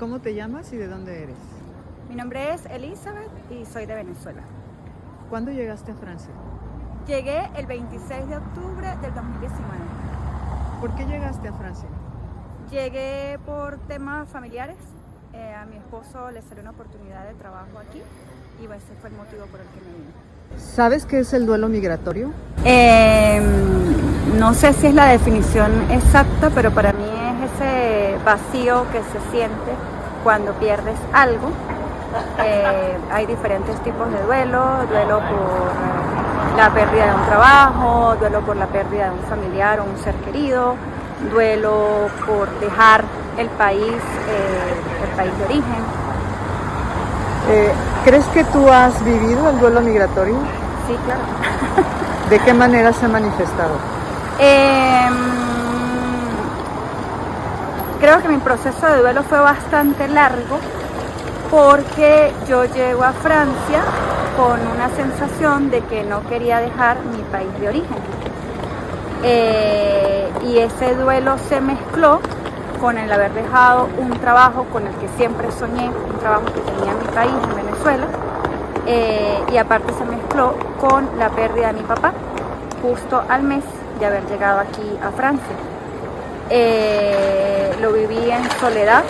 ¿Cómo te llamas y de dónde eres? Mi nombre es Elizabeth y soy de Venezuela. ¿Cuándo llegaste a Francia? Llegué el 26 de octubre del 2019. ¿Por qué llegaste a Francia? Llegué por temas familiares. A mi esposo le salió una oportunidad de trabajo aquí y ese fue el motivo por el que me vine. ¿Sabes qué es el duelo migratorio? No sé si es la definición exacta, pero para mí es ese vacío que se siente cuando pierdes algo. Hay diferentes tipos de duelo por la pérdida de un trabajo, duelo por la pérdida de un familiar o un ser querido, duelo por dejar el país de origen. ¿Crees que tú has vivido el duelo migratorio? Sí, claro. ¿De qué manera se ha manifestado? Creo que mi proceso de duelo fue bastante largo porque yo llego a Francia con una sensación de que no quería dejar mi país de origen. Y ese duelo se mezcló con el haber dejado un trabajo con el que siempre soñé, un trabajo que tenía en mi país, en Venezuela, y aparte se mezcló con la pérdida de mi papá, justo al mes de haber llegado aquí a Francia. Lo viví en soledad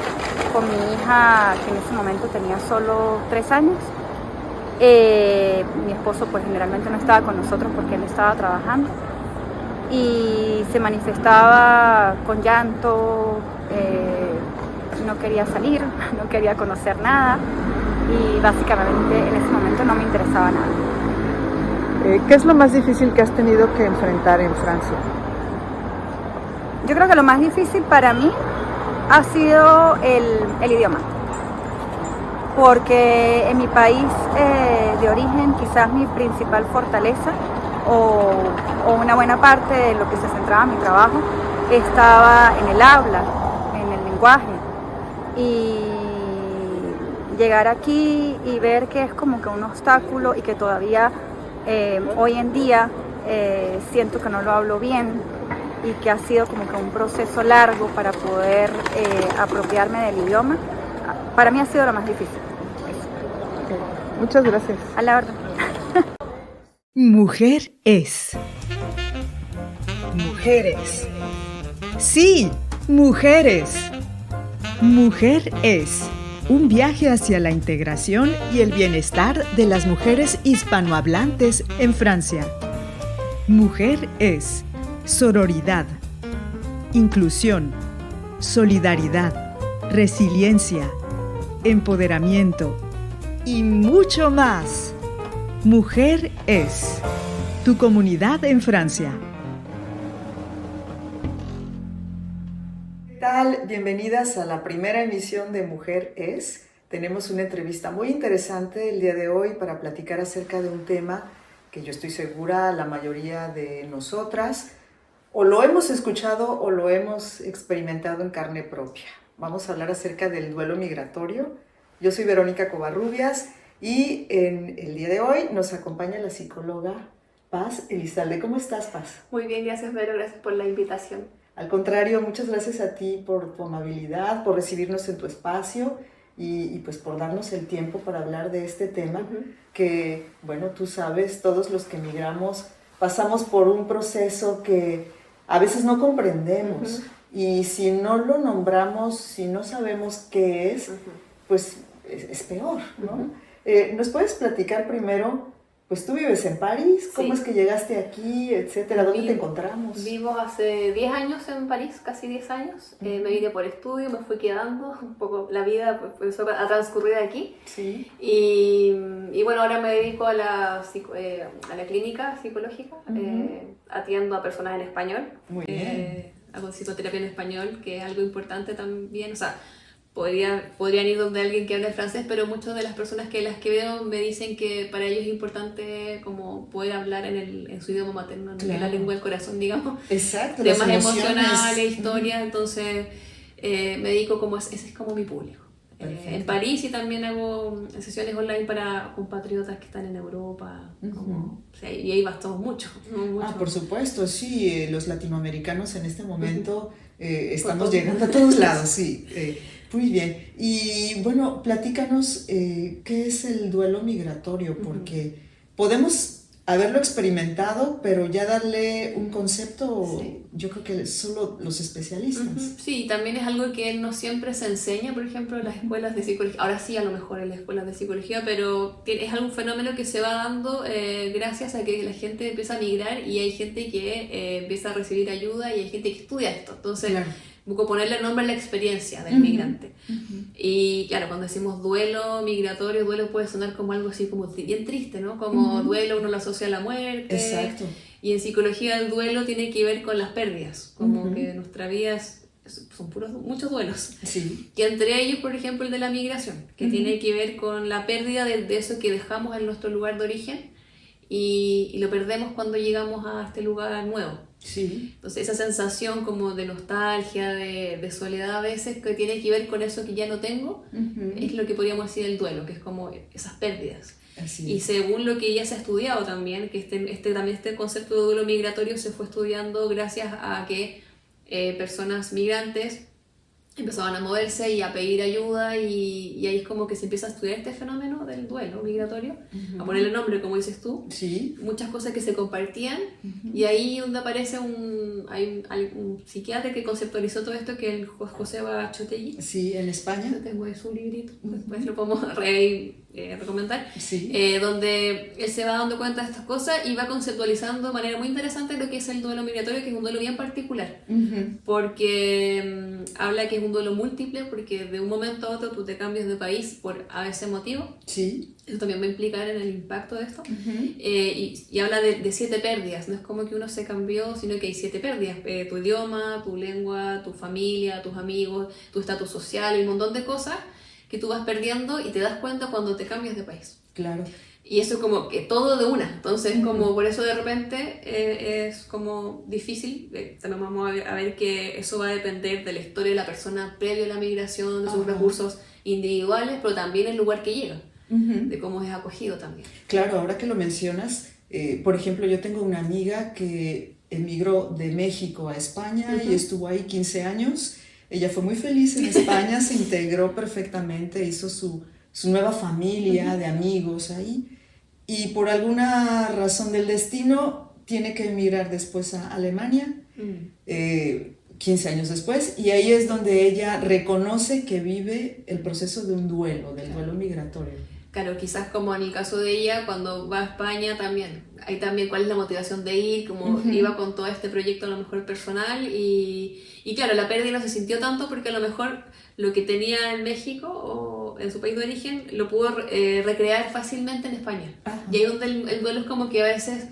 con mi hija, que en ese momento tenía solo 3 años. Mi esposo pues generalmente no estaba con nosotros porque él estaba trabajando y se manifestaba con llanto, no quería salir, no quería conocer nada y básicamente en ese momento no me interesaba nada. ¿Qué es lo más difícil que has tenido que enfrentar en Francia? Yo creo que lo más difícil para mí ha sido el idioma, porque en mi país de origen quizás mi principal fortaleza o una buena parte de lo que se centraba en mi trabajo estaba en el habla, en el lenguaje, y llegar aquí y ver que es como que un obstáculo y que todavía hoy en día siento que no lo hablo bien y que ha sido como que un proceso largo para poder apropiarme del idioma, para mí ha sido lo más difícil. Okay. Muchas gracias. A la orden. Mujer es. Mujeres. Sí, mujeres. Mujer es. Un viaje hacia la integración y el bienestar de las mujeres hispanohablantes en Francia. Mujer es. Sororidad, inclusión, solidaridad, resiliencia, empoderamiento y mucho más. Mujer es. Tu comunidad en Francia. ¿Qué tal? Bienvenidas a la primera emisión de Mujer es. Tenemos una entrevista muy interesante el día de hoy para platicar acerca de un tema que yo estoy segura la mayoría de nosotras o lo hemos escuchado o lo hemos experimentado en carne propia. Vamos a hablar acerca del duelo migratorio. Yo soy Verónica Covarrubias y en el día de hoy nos acompaña la psicóloga Paz Elizalde. ¿Cómo estás, Paz? Muy bien, gracias, Vero, gracias por la invitación. Al contrario, muchas gracias a ti por tu amabilidad, por recibirnos en tu espacio y pues por darnos el tiempo para hablar de este tema que, bueno, tú sabes, todos los que migramos pasamos por un proceso que a veces no comprendemos y si no lo nombramos, si no sabemos qué es, pues es peor, ¿no? ¿Nos puedes platicar primero, pues tú vives en París, cómo es que llegaste aquí, etcétera, dónde te encontramos? Vivo hace 10 años en París, casi 10 años, me vine por estudio, me fui quedando, un poco la vida pues, a transcurrir aquí. Sí. Y bueno, ahora me dedico a la clínica psicológica, atiendo a personas en español. Muy bien. Hago psicoterapia en español, que es algo importante también, o sea, podrían ir donde alguien que hable francés, pero muchas de las personas que veo me dicen que para ellos es importante como poder hablar en su idioma materno, en la lengua del corazón, digamos. Exacto. Temas emocionales, historias, entonces me dedico ese es como mi público. En París y también hago sesiones online para compatriotas que están en Europa, o sea, y ahí bastamos mucho. Por supuesto, sí, los latinoamericanos en este momento estamos llegando a todos lados, sí. Muy bien. Y bueno, platícanos qué es el duelo migratorio, porque podemos haberlo experimentado, pero ya darle un concepto, sí, yo creo que solo los especialistas. Sí, también es algo que no siempre se enseña, por ejemplo, en las escuelas de psicología. Ahora sí, a lo mejor en las escuelas de psicología, pero es algún fenómeno que se va dando gracias a que la gente empieza a migrar y hay gente que empieza a recibir ayuda y hay gente que estudia esto. Entonces, claro, busco ponerle nombre a la experiencia del migrante. Y claro, cuando decimos duelo migratorio, duelo puede sonar como algo así como bien triste, ¿no? Como duelo uno lo asocia a la muerte. Exacto. Y en psicología el duelo tiene que ver con las pérdidas, como que nuestra vida son muchos duelos. Sí. Que entre ellos, por ejemplo, el de la migración, que tiene que ver con la pérdida de eso que dejamos en nuestro lugar de origen y lo perdemos cuando llegamos a este lugar nuevo. Sí. Entonces esa sensación como de nostalgia, de soledad a veces, que tiene que ver con eso que ya no tengo, es lo que podríamos decir el duelo, que es como esas pérdidas. Así y es. Según lo que ya se ha estudiado también, que este concepto de duelo migratorio se fue estudiando gracias a que personas migrantes empezaban a moverse y a pedir ayuda y ahí es como que se empieza a estudiar este fenómeno del duelo migratorio, a ponerle nombre como dices tú, sí, muchas cosas que se compartían y ahí donde aparece hay un psiquiatra que conceptualizó todo esto, que es el José Bachotelli. Sí, en España. Tengo ahí su librito, después lo podemos recomendar, sí, donde él se va dando cuenta de estas cosas y va conceptualizando de manera muy interesante lo que es el duelo migratorio, que es un duelo bien particular, porque habla que es un duelo múltiple, porque de un momento a otro tú te cambias de país por a veces motivo. Sí. Eso también va a implicar en el impacto de esto. Y habla de 7 pérdidas, no es como que uno se cambió, sino que hay 7 pérdidas, tu idioma, tu lengua, tu familia, tus amigos, tu estatus social y un montón de cosas que tú vas perdiendo y te das cuenta cuando te cambias de país. Claro. Y eso es como que todo de una, entonces como por eso de repente es como difícil. También vamos a ver que eso va a depender de la historia de la persona previo a la migración, de sus recursos individuales, pero también el lugar que llega, de cómo es acogido también. Claro, ahora que lo mencionas, por ejemplo, yo tengo una amiga que emigró de México a España y estuvo ahí 15 años. Ella fue muy feliz en España, se integró perfectamente, hizo su nueva familia de amigos ahí, y por alguna razón del destino tiene que emigrar después a Alemania, 15 años después, y ahí es donde ella reconoce que vive el proceso de un duelo, del duelo migratorio. Claro, quizás como en el caso de ella, cuando va a España también, hay también cuál es la motivación de ir, como iba con todo este proyecto a lo mejor personal y claro, la pérdida no se sintió tanto porque a lo mejor lo que tenía en México o en su país de origen lo pudo recrear fácilmente en España. Y ahí donde el duelo es como que a veces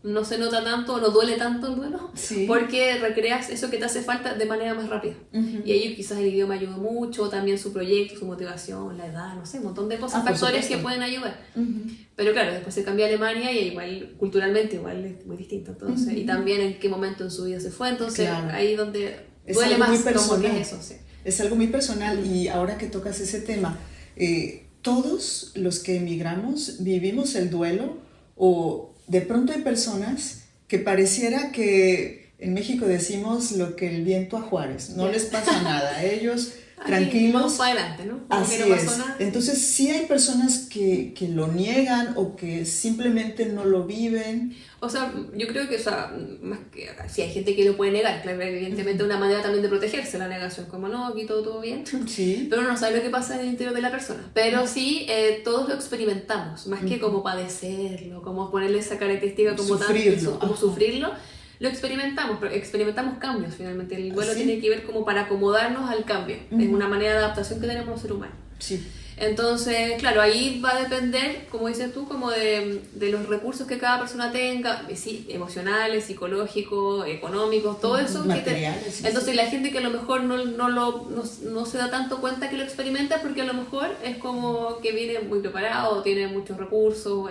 no se nota tanto o no duele tanto el duelo, porque recreas eso que te hace falta de manera más rápida. Y ahí quizás el idioma ayudó mucho, también su proyecto, su motivación, la edad, no sé, un montón de cosas, factores que pueden ayudar. Pero claro, después se cambia a Alemania y igual culturalmente igual es muy distinto, entonces, y también en qué momento en su vida se fue, entonces ahí donde duele más, como que es eso. Es algo muy personal y ahora que tocas ese tema, todos los que emigramos vivimos el duelo, o de pronto hay personas que pareciera que en México decimos lo que el viento a Juárez, no les pasa nada, ellos tranquilos. Vamos para adelante, ¿no? Como así que no pasó es. Nada. Entonces sí hay personas que lo niegan o que simplemente no lo viven. O sea, yo creo que, o sea, más que sí hay gente que lo puede negar, claro, evidentemente una manera también de protegerse la negación, como no, aquí todo bien, pero uno no sabe lo que pasa en el interior de la persona, pero sí todos lo experimentamos, más que como padecerlo, como ponerle esa característica como sufrirlo, como sufrirlo, lo experimentamos, pero experimentamos cambios finalmente, el duelo tiene que ver como para acomodarnos al cambio, es una manera de adaptación que tenemos los seres humanos. Entonces, claro, ahí va a depender, como dices tú, como de los recursos que cada persona tenga, emocionales, psicológicos, económicos, todo eso. Materiales. Entonces, la gente que a lo mejor no se da tanto cuenta que lo experimenta, porque a lo mejor es como que viene muy preparado, tiene muchos recursos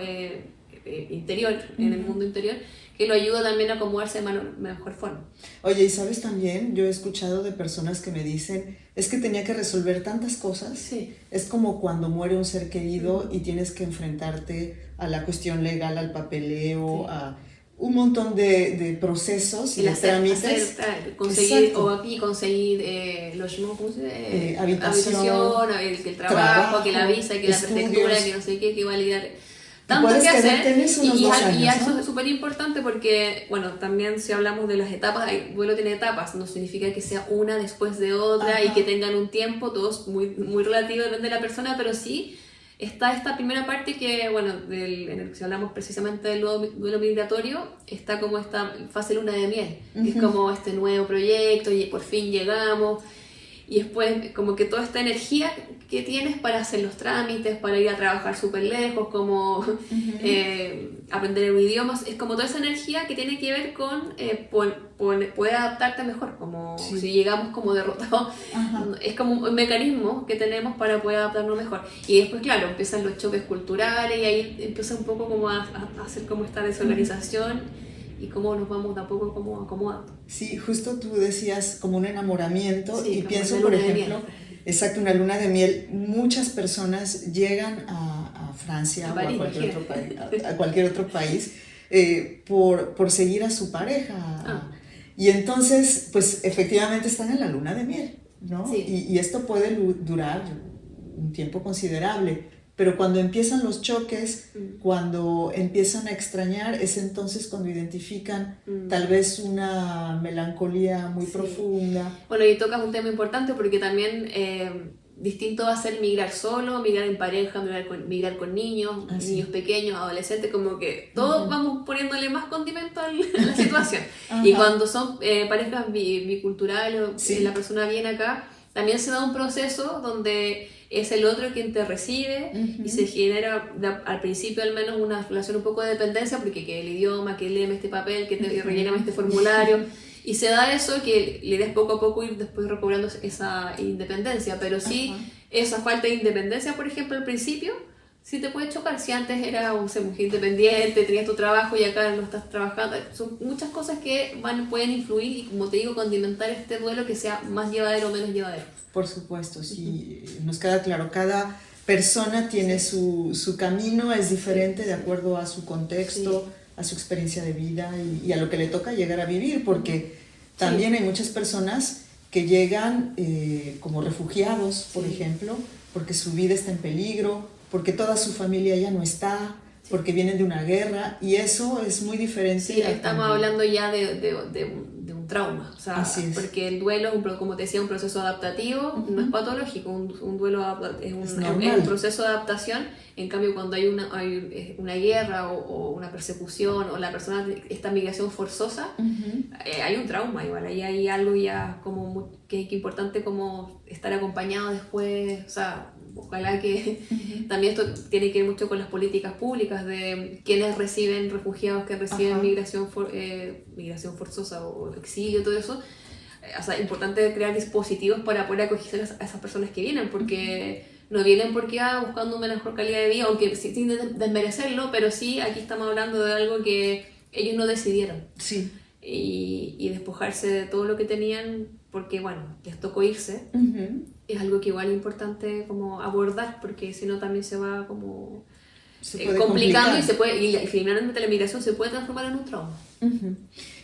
interior, en el mundo interior, que lo ayuda también a acomodarse de mejor forma. Oye, y sabes también, yo he escuchado de personas que me dicen, es que tenía que resolver tantas cosas, es como cuando muere un ser querido y tienes que enfrentarte a la cuestión legal, al papeleo, un montón de procesos y de trámites. Conseguir, o aquí conseguir logement, ¿cómo se dice? Habitación, el trabajo, que la visa, que la prefectura, que no sé qué, que validar. Tanto que hacer, y eso es súper importante porque, bueno, también si hablamos de las etapas, el duelo tiene etapas, no significa que sea una después de otra. Ajá. Y que tengan un tiempo, todo es muy, muy relativo, depende de la persona, pero sí está esta primera parte que, bueno, en el que hablamos precisamente del duelo migratorio, está como esta fase luna de miel, que es como este nuevo proyecto y por fin llegamos. Y después como que toda esta energía que tienes para hacer los trámites, para ir a trabajar súper lejos, como aprender un idioma, es como toda esa energía que tiene que ver con poder adaptarte mejor, como si llegamos como derrotados. Es como un mecanismo que tenemos para poder adaptarnos mejor. Y después, claro, empiezan los choques culturales y ahí empieza un poco como a hacer como esta desorganización. Y cómo nos vamos de a poco como acomodando. Sí, justo tú decías como un enamoramiento, y pienso, por ejemplo, exacto, una luna de miel. Muchas personas llegan a Francia o a cualquier otro país por seguir a su pareja. Y entonces, pues efectivamente están en la luna de miel, ¿no? Sí. Y esto puede durar un tiempo considerable. Pero cuando empiezan los choques, cuando empiezan a extrañar, es entonces cuando identifican tal vez una melancolía muy profunda. Bueno, y tocas un tema importante porque también distinto va a ser migrar solo, migrar en pareja, migrar con niños, niños pequeños, adolescentes, como que todos vamos poniéndole más condimento a la situación. Y cuando son parejas biculturales, la persona viene acá, también se da un proceso donde es el otro quien te recibe y se genera al principio al menos una relación un poco de dependencia porque que el idioma, que léeme este papel, que te relléname este formulario y se da eso que le des poco a poco ir después recobrando esa independencia, pero sí esa falta de independencia, por ejemplo, al principio sí te puede chocar. Si antes eras mujer independiente, tenías tu trabajo y acá no estás trabajando, son muchas cosas que pueden influir y, como te digo, condimentar este duelo que sea más llevadero o menos llevadero. Por supuesto, sí, nos queda claro, cada persona tiene su camino, es diferente de acuerdo a su contexto, a su experiencia de vida y a lo que le toca llegar a vivir, porque también hay muchas personas que llegan como refugiados, por ejemplo, porque su vida está en peligro, porque toda su familia ya no está, porque vienen de una guerra, y eso es muy diferente. Sí, estamos hablando ya de un trauma, o sea, porque el duelo, como te decía, un proceso adaptativo, no es patológico, un duelo es un proceso de adaptación. En cambio, cuando hay una guerra o una persecución o la persona, esta migración forzosa, hay un trauma igual, ahí hay algo ya como que es importante como estar acompañado después, o sea, ojalá que también esto tiene que ver mucho con las políticas públicas de quienes reciben refugiados, que reciben migración forzosa o exilio, todo eso. O sea, es importante crear dispositivos para poder acoger a esas personas que vienen, porque no vienen porque buscando una mejor calidad de vida, aunque sin desmerecerlo, pero sí, aquí estamos hablando de algo que ellos no decidieron. Sí. Y despojarse de todo lo que tenían porque, bueno, les tocó irse. Es algo que igual es importante como abordar, porque si no también se va como complicando y finalmente la migración se puede transformar en un trauma.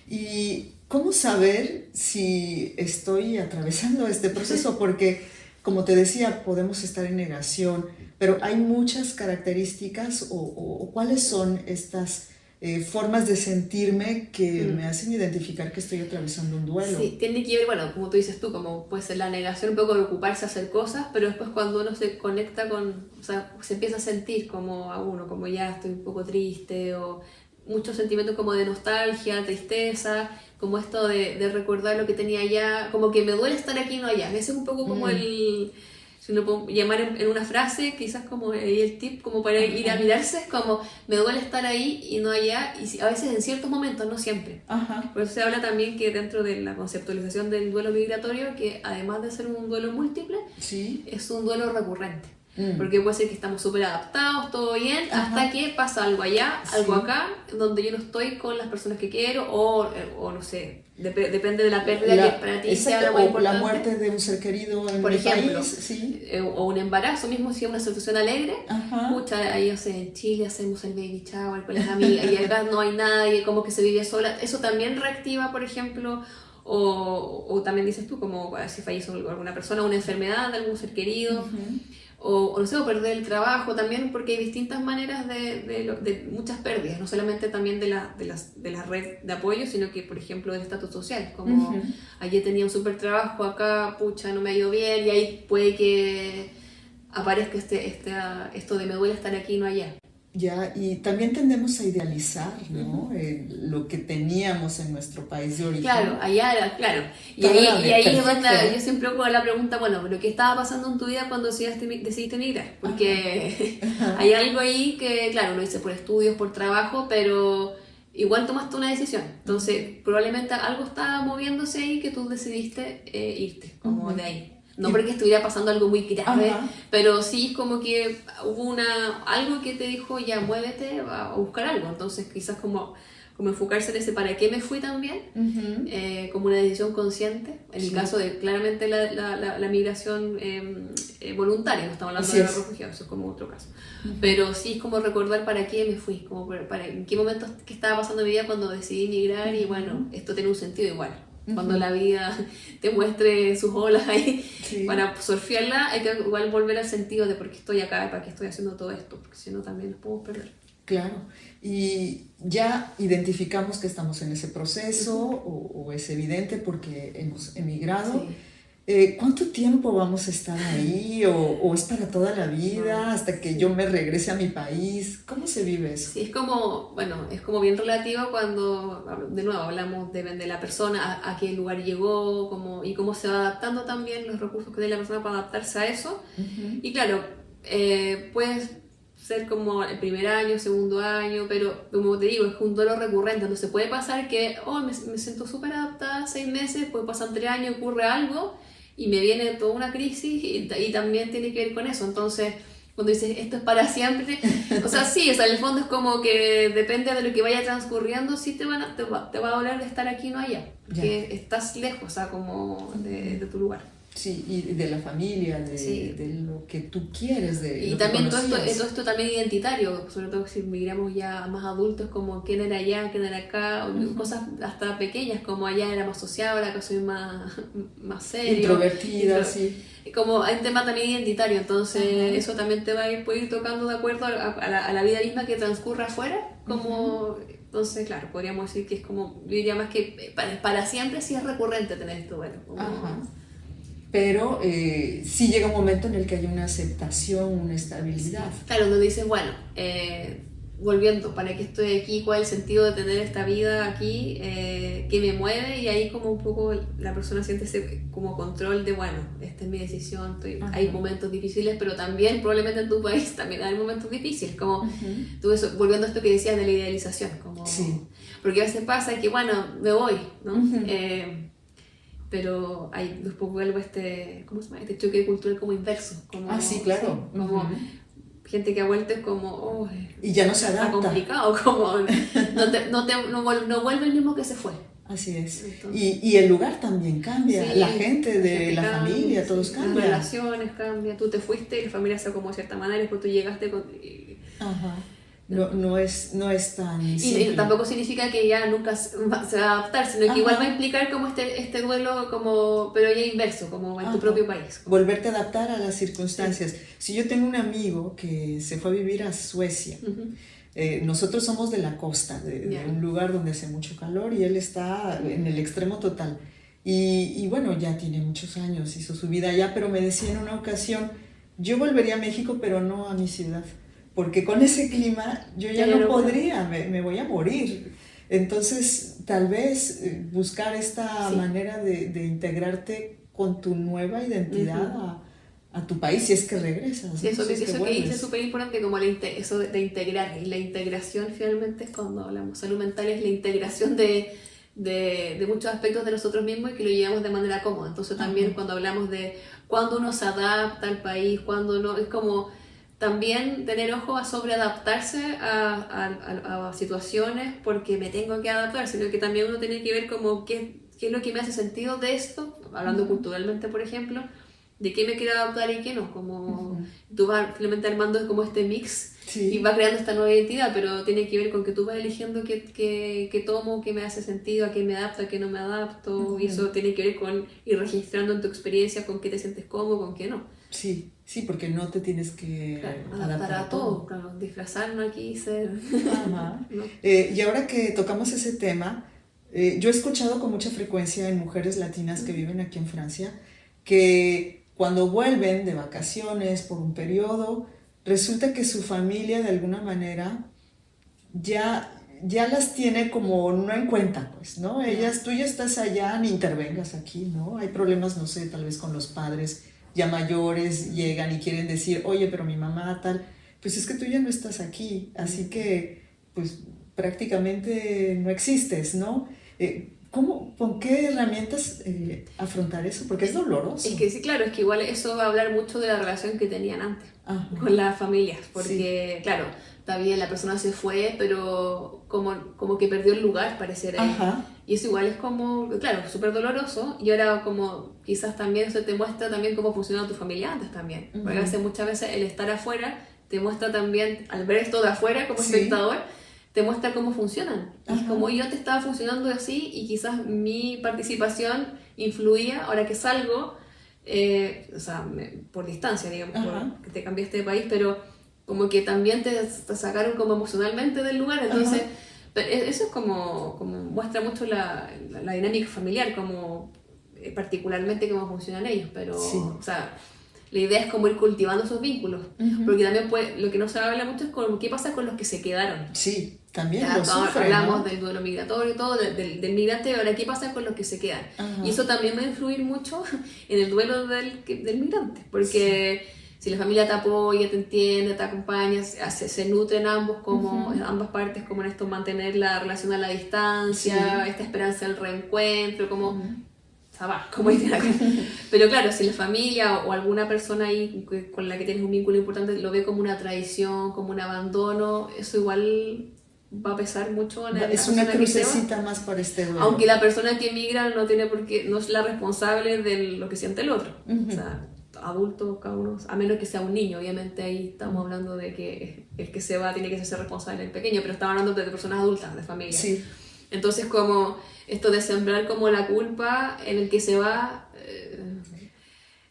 ¿Y cómo saber si estoy atravesando este proceso? Porque, como te decía, podemos estar en negación, pero hay muchas características o ¿cuáles son estas formas de sentirme que me hacen identificar que estoy atravesando un duelo? Sí, tiene que ver, bueno, como tú dices tú, como puede ser la negación, un poco de ocuparse a hacer cosas, pero después cuando uno se conecta con, o sea, se empieza a sentir como a uno, como ya estoy un poco triste, o muchos sentimientos como de nostalgia, tristeza, como esto de recordar lo que tenía allá, como que me duele estar aquí y no allá. Ese es un poco como si lo puedo llamar en una frase, quizás como el tip, como para ir a mirarse, es como me duele estar ahí y no allá, y a veces en ciertos momentos, no siempre. Por eso se habla también que dentro de la conceptualización del duelo migratorio, que además de ser un duelo múltiple, es un duelo recurrente. Porque puede ser que estamos súper adaptados, todo bien, hasta que pasa algo allá, algo acá, donde yo no estoy con las personas que quiero, o no sé, depende de la pérdida que para ti sea la más importante. La muerte de un ser querido en por mi ejemplo, país, sí. O un embarazo mismo, si es una situación alegre, Ajá. pucha, ahí o sea, en Chile hacemos el baby shower con las amigas, y acá no hay nadie, como que se vive sola, eso también reactiva, por ejemplo. O también dices tú, como si fallece alguna persona, una enfermedad de algún ser querido, o no sé, o perder el trabajo también, porque hay distintas maneras de muchas pérdidas, no solamente también de la red de apoyo, sino que, por ejemplo, del estatus social, como ayer tenía un súper trabajo, acá, pucha, no me ha ido bien, y ahí puede que aparezca esto de me duele estar aquí y no allá. Ya, y también tendemos a idealizar, ¿no? Lo que teníamos en nuestro país de origen. Claro, allá era, claro. Y ahí es donde yo siempre hago la pregunta, bueno, pero ¿qué estaba pasando en tu vida cuando decidiste emigrar? Porque hay algo ahí que, claro, lo hice por estudios, por trabajo, pero igual tomaste una decisión. Entonces, probablemente algo estaba moviéndose ahí que tú decidiste irte, como de ahí. No porque estuviera pasando algo muy grave, pero sí como que hubo algo que te dijo, ya muévete a buscar algo. Entonces quizás como enfocarse en ese para qué me fui también, como una decisión consciente. En el caso de claramente la migración voluntaria, no estamos hablando de los refugiados, eso es como otro caso. Pero sí es como recordar para qué me fui, como en qué momento que estaba pasando mi vida cuando decidí migrar, y bueno, esto tiene un sentido igual. Cuando la vida te muestre sus olas ahí, para surfearla hay que igual volver al sentido de por qué estoy acá, para qué estoy haciendo todo esto, porque si no también nos podemos perder. Claro, y ya identificamos que estamos en ese proceso, o es evidente porque hemos emigrado. Sí. ¿Cuánto tiempo vamos a estar ahí? ¿O es para toda la vida, hasta que yo me regrese a mi país? ¿Cómo se vive eso? Sí, es como bien relativo cuando, de nuevo, hablamos de la persona, a qué lugar llegó, y cómo se va adaptando también, los recursos que tiene la persona para adaptarse a eso. Y claro, puede ser como el primer año, segundo año, pero como te digo, es un duelo recurrente. Entonces puede pasar que, me siento súper adaptada 6 meses, puede pasar 3 años, ocurre algo, y me viene toda una crisis, y también tiene que ver con eso. Entonces, cuando dices esto es para siempre, o sea, sí, en el fondo es como que depende de lo que vaya transcurriendo, sí te va a doler de estar aquí y no allá, porque estás lejos, o sea, como de tu lugar. Sí, y de la familia, de lo que tú quieres, de y lo también que todo esto también identitario, sobre todo si migramos ya más adultos, como quién era allá, quién era acá, cosas hasta pequeñas, como allá era más sociable, acá soy más serio, introvertida, sí. Como hay un tema también identitario, entonces eso también te puede ir tocando de acuerdo a la vida misma que transcurre afuera, como entonces claro, podríamos decir que es como, yo diría más que para siempre sí es recurrente tener esto, bueno, pero sí llega un momento en el que hay una aceptación, una estabilidad. Claro, donde dices, bueno, volviendo, ¿para qué estoy aquí? ¿Cuál es el sentido de tener esta vida aquí? ¿Qué me mueve? Y ahí como un poco la persona siente ese como control de, bueno, esta es mi decisión, hay momentos difíciles, pero también probablemente en tu país también hay momentos difíciles, como tú volviendo a esto que decías de la idealización, como, porque a veces pasa que, bueno, me voy, ¿no? Pero hay después vuelvo ¿cómo se llama? Este choque cultural como inverso. Como, sí, claro. Sí, como gente que ha vuelto es como, y ya no se adapta. Está complicado, como no vuelve el mismo que se fue. Así es. Entonces, y el lugar también cambia, la gente de la familia, todos cambian. Las relaciones cambian, tú te fuiste y la familia se acomodó de cierta manera, después tú llegaste No es tan simple. Y tampoco significa que ya nunca se va a adaptar, sino que igual va a implicar como este duelo, pero ya inverso, como en tu propio país. Volverte a adaptar a las circunstancias. Si yo tengo un amigo que se fue a vivir a Suecia, nosotros somos de la costa, de un lugar donde hace mucho calor, y él está en el extremo total. Y bueno, ya tiene muchos años, hizo su vida allá, pero me decía en una ocasión, yo volvería a México, pero no a mi ciudad. Porque con ese clima yo ya no podría, me voy a morir. Entonces, tal vez buscar esta manera de integrarte con tu nueva identidad a tu país, si es que regresas. Sí, eso que dice es súper importante, como eso de integrar. Y la integración finalmente es cuando hablamos de salud mental, es la integración de muchos aspectos de nosotros mismos y que lo llevamos de manera cómoda. Entonces también cuando hablamos de cuando uno se adapta al país, cuando no, es como también tener ojo a sobreadaptarse a situaciones porque me tengo que adaptar, sino que también uno tiene que ver como qué es lo que me hace sentido de esto, hablando culturalmente, por ejemplo, de qué me quiero adaptar y qué no, como tú vas finalmente armando como este mix y vas creando esta nueva identidad, pero tiene que ver con que tú vas eligiendo qué tomo, qué me hace sentido, a qué me adapto, a qué no me adapto, y eso tiene que ver con ir registrando en tu experiencia con qué te sientes cómodo, con qué no. Sí, sí, porque no te tienes que adaptar a todo, claro, disfrazarnos aquí y ser... Ajá. ¿no? Y ahora que tocamos ese tema, yo he escuchado con mucha frecuencia en mujeres latinas que viven aquí en Francia, que cuando vuelven de vacaciones por un periodo, resulta que su familia de alguna manera ya las tiene como no en cuenta, pues, ¿no? Tú ya estás allá, ni intervengas aquí, ¿no? Hay problemas, no sé, tal vez con los padres ya mayores, llegan y quieren decir, oye, pero mi mamá tal, pues es que tú ya no estás aquí, así que, pues, prácticamente no existes, ¿no? ¿Con qué herramientas afrontar eso? Porque es doloroso. Es que sí, claro, es que igual eso va a hablar mucho de la relación que tenían antes con las familias, porque claro, está bien, la persona se fue, pero como que perdió el lugar, pareciera. Y eso igual es como, claro, súper doloroso, y ahora como quizás también se te muestra también cómo funcionaba tu familia antes también, porque a veces muchas veces el estar afuera te muestra también, al ver esto de afuera como espectador, te muestra cómo funcionan. Es como yo te estaba funcionando así y quizás mi participación influía, ahora que salgo, o sea, por distancia, digamos, porque te cambiaste de país, pero como que también te sacaron como emocionalmente del lugar, entonces eso es como muestra mucho la dinámica familiar, como particularmente cómo funcionan ellos, pero, o sea, la idea es como ir cultivando esos vínculos, porque también lo que no se habla mucho es con qué pasa con los que se quedaron. Sí, también lo sufren, hablamos, ¿no?, del duelo migratorio y todo, del migrante, ahora qué pasa con los que se quedan. Y eso también va a influir mucho en el duelo del migrante, porque si la familia te apoya, te entiende, te acompaña, se nutren ambos, como ambas partes, como en esto, mantener la relación a la distancia, esta esperanza del reencuentro, como... como pero claro, si la familia o alguna persona ahí con la que tienes un vínculo importante lo ve como una traición, como un abandono, eso igual va a pesar mucho en es una crucecita más para este duelo. Aunque la persona que emigra no tiene por qué, no es la responsable de lo que siente el otro. O sea, adultos cada uno, a menos que sea un niño, obviamente ahí estamos hablando de que el que se va tiene que ser responsable del pequeño, pero estamos hablando de personas adultas, de familia. Entonces, como esto de sembrar como la culpa en el que se va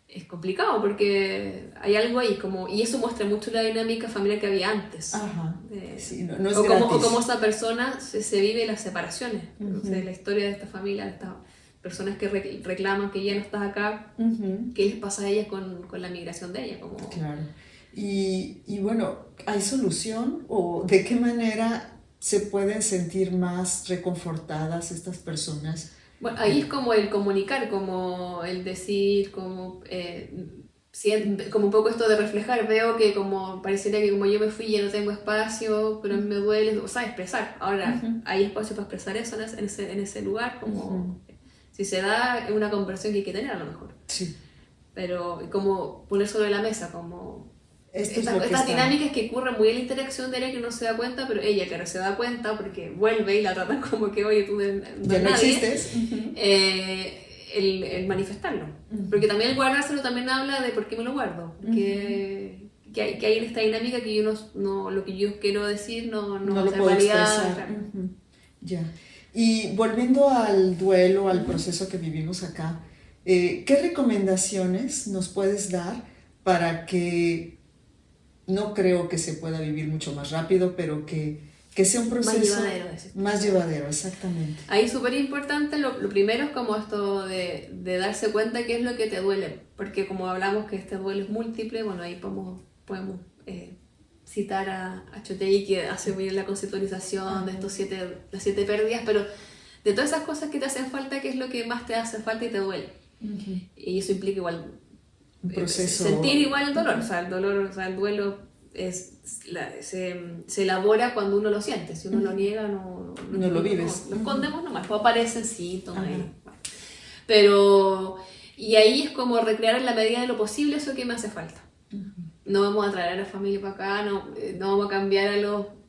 es complicado, porque hay algo ahí, y eso muestra mucho la dinámica familiar que había antes. No es gratis. O cómo esta persona se vive las separaciones, o sea, la historia de esta familia, de estas personas que reclaman que ya no estás acá, qué les pasa a ellas con la migración de ella. Claro. Y bueno, ¿hay solución? ¿O de qué manera se pueden sentir más reconfortadas estas personas? Bueno, ahí es como el comunicar, como el decir, como un poco esto de reflejar. Veo que como pareciera que como yo me fui ya no tengo espacio, pero me duele, o sea, expresar. Ahora, hay espacio para expresar eso en ese lugar, como si se da una conversación que hay que tener a lo mejor. Pero como poner sobre la mesa, como... Estas dinámicas que ocurren muy en la interacción de ella que no se da cuenta, pero ella que no se da cuenta porque vuelve y la tratan como que, oye, tú ya no existes. El manifestarlo. Porque también el guardárselo también habla de por qué me lo guardo. Que hay en esta dinámica que yo no lo que yo quiero decir no lo puedo expresar. Ya. Y volviendo al duelo, al proceso que vivimos acá, ¿qué recomendaciones nos puedes dar para que... No creo que se pueda vivir mucho más rápido, pero que sea un proceso más llevadero, exactamente. Ahí es súper importante, lo primero es como esto de darse cuenta qué es lo que te duele, porque como hablamos que este duelo es múltiple, bueno, ahí podemos citar a Chotegui, que hace muy bien la conceptualización de las 7 pérdidas, pero de todas esas cosas que te hacen falta, qué es lo que más te hace falta y te duele. Y eso implica igual proceso... sentir igual el dolor, el duelo se elabora cuando uno lo siente, si uno lo niega no lo vives. Lo escondemos nomás, pues aparecen síntomas, pero Y ahí es como recrear en la medida de lo posible eso que me hace falta. No vamos a traer a la familia para acá, no vamos a cambiar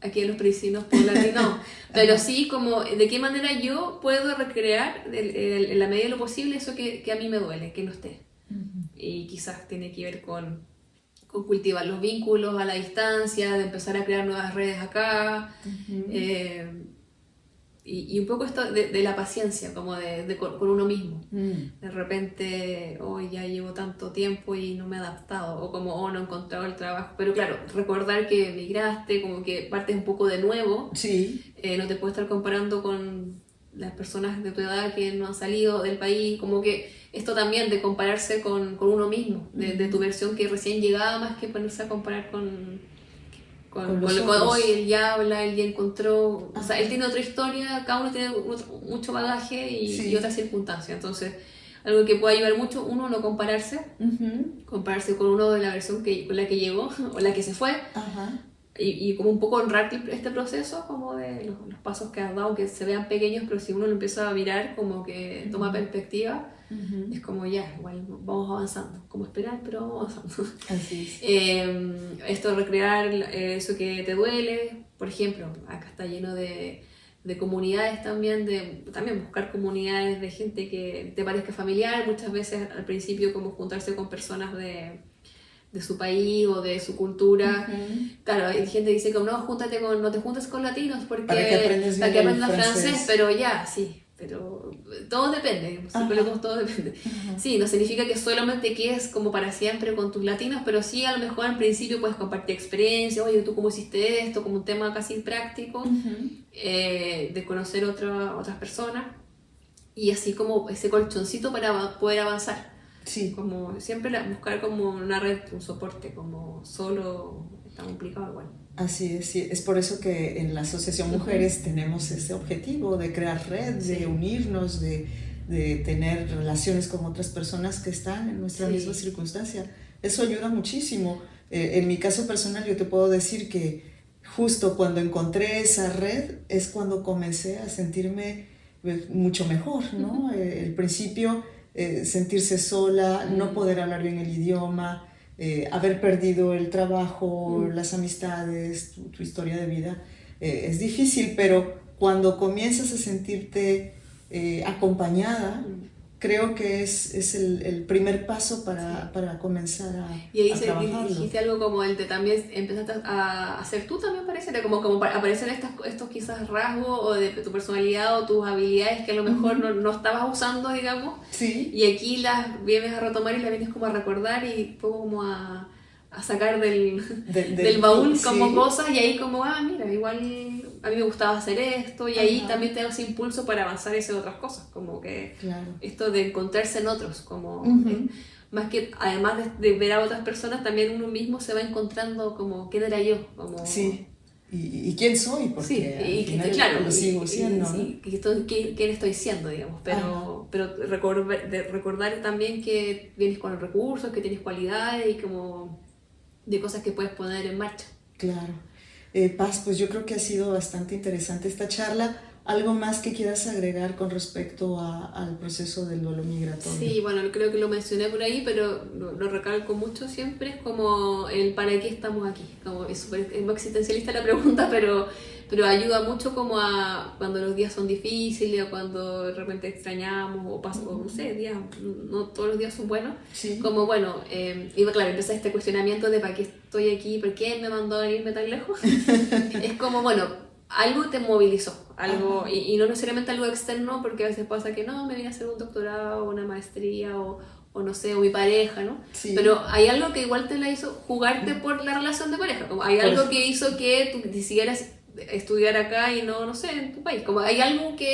aquí a los parisinos por latinos, pero sí como de qué manera yo puedo recrear en la medida de lo posible eso que a mí me duele, que no esté. Y quizás tiene que ver con cultivar los vínculos a la distancia, de empezar a crear nuevas redes acá, y un poco esto de la paciencia, como con uno mismo. De repente, hoy ya llevo tanto tiempo y no me he adaptado, o como, no he encontrado el trabajo. Pero claro, recordar que emigraste, como que partes un poco de nuevo. Sí. No te puedes estar comparando con las personas de tu edad que no han salido del país, como que esto también de compararse con uno mismo, de tu versión que recién llegaba, más que ponerse a comparar con hoy. Él ya habla, él ya encontró, o sea, él tiene otra historia, cada uno tiene mucho bagaje y otras circunstancias. Entonces, algo que puede ayudar mucho, uno, no compararse, compararse con uno de la versión con la que llegó o la que se fue. Y como un poco honrar este proceso, como de los pasos que has dado, aunque se vean pequeños, pero si uno lo empieza a mirar, como que toma perspectiva, es como ya, igual vamos avanzando, como esperar, pero vamos avanzando. Así es. Esto de recrear eso que te duele, por ejemplo, acá está lleno de comunidades también, también buscar comunidades de gente que te parezca familiar, muchas veces al principio como juntarse con personas de su país o de su cultura. Claro, hay gente que dice que no te juntes con latinos porque para que aprendas francés, pero ya, sí, pero todo depende, todo depende. Sí, no significa que solamente quedes como para siempre con tus latinos, pero sí a lo mejor al principio puedes compartir experiencias, oye, ¿tú cómo hiciste esto? Como un tema casi práctico, de conocer otras personas, y así como ese colchoncito para poder avanzar. Sí. Como siempre buscar como una red, un soporte, como solo está complicado igual. Así es, sí. Es por eso que en la Asociación Mujeres tenemos ese objetivo de crear red, de unirnos, de tener relaciones con otras personas que están en nuestra misma circunstancia. Eso ayuda muchísimo. En mi caso personal yo te puedo decir que justo cuando encontré esa red es cuando comencé a sentirme mucho mejor, ¿no? El principio, sentirse sola, no poder hablar bien el idioma, haber perdido el trabajo, las amistades, tu historia de vida, es difícil, pero cuando comienzas a sentirte acompañada, creo que es el primer paso para comenzar a trabajarlo. Y ahí dijiste algo como el de también empezaste a hacer tú también, parece, como aparecen estos quizás rasgos o de tu personalidad o tus habilidades que a lo mejor no estabas usando, digamos, y aquí las vienes a retomar y las vienes como a recordar y poco como a sacar del baúl como cosas, y ahí como, mira, igual a mí me gustaba hacer esto, y ahí también te da ese impulso para avanzar y hacer otras cosas, como que esto de encontrarse en otros, como más que además de ver a otras personas, también uno mismo se va encontrando como quién era yo, como y quién soy, porque al final lo sigo siendo, quién estoy siendo, digamos, pero recordar también que vienes con recursos, que tienes cualidades y como de cosas que puedes poner en marcha. Claro. Paz, pues yo creo que ha sido bastante interesante esta charla. ¿Algo más que quieras agregar con respecto al proceso del duelo migratorio? Sí, bueno, creo que lo mencioné por ahí, pero lo recalco mucho siempre, es como el para qué estamos aquí. Como es muy existencialista la pregunta, pero ayuda mucho como a cuando los días son difíciles o cuando de repente extrañamos o no sé, días, no todos los días son buenos. Como bueno, y claro, empieza este cuestionamiento de para qué estoy aquí, por qué me mandó a venirme tan lejos. Es como, bueno, algo te movilizó, algo, y no necesariamente algo externo, porque a veces pasa que no, me vine a hacer un doctorado o una maestría o no sé, o mi pareja, ¿no? Pero hay algo que igual te la hizo jugarte por la relación de pareja, como hay algo que hizo que tú decidieras estudiar acá y no sé, en tu país, como hay algo que